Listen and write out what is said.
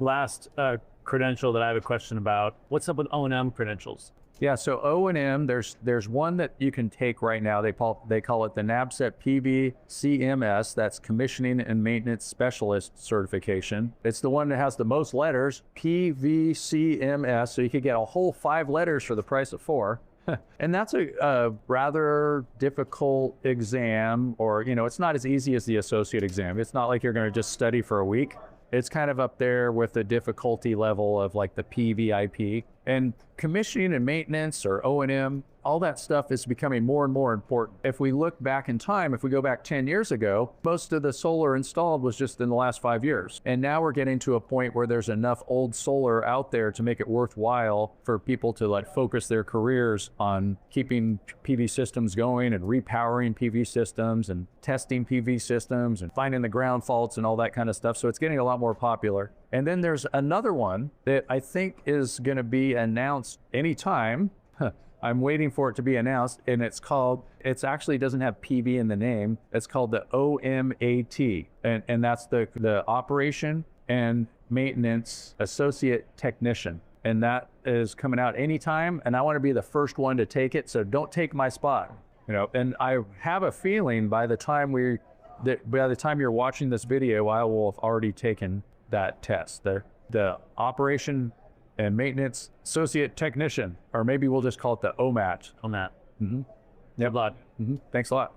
last credential that I have a question about. What's up with O&M credentials? Yeah, so O&M, there's one that you can take right now. They call it the NABCEP PVCMS. That's Commissioning and Maintenance Specialist Certification. It's the one that has the most letters, PVCMS. So you could get a whole 5 letters for the price of 4. And that's a rather difficult exam, or, it's not as easy as the associate exam. It's not like you're going to just study for a week. It's kind of up there with the difficulty level of like the PVIP. And commissioning and maintenance, or O&M, all that stuff is becoming more and more important. If we look back in time, if we go back 10 years ago, most of the solar installed was just in the last 5 years. And now we're getting to a point where there's enough old solar out there to make it worthwhile for people to like focus their careers on keeping PV systems going and repowering PV systems and testing PV systems and finding the ground faults and all that kind of stuff. So it's getting a lot more popular. And then there's another one that I think is going to be announced anytime. I'm waiting for it to be announced, and it actually doesn't have PV in the name. It's called the OMAT, and that's the Operation and Maintenance Associate Technician. And that is coming out anytime, and I want to be the first one to take it, so don't take my spot. And I have a feeling by the time you're watching this video, I will have already taken that test. The Operation and Maintenance Associate Technician, or maybe we'll just call it the OMAT. OMAT. Mm-hmm. Yep. Mm-hmm. Thanks a lot.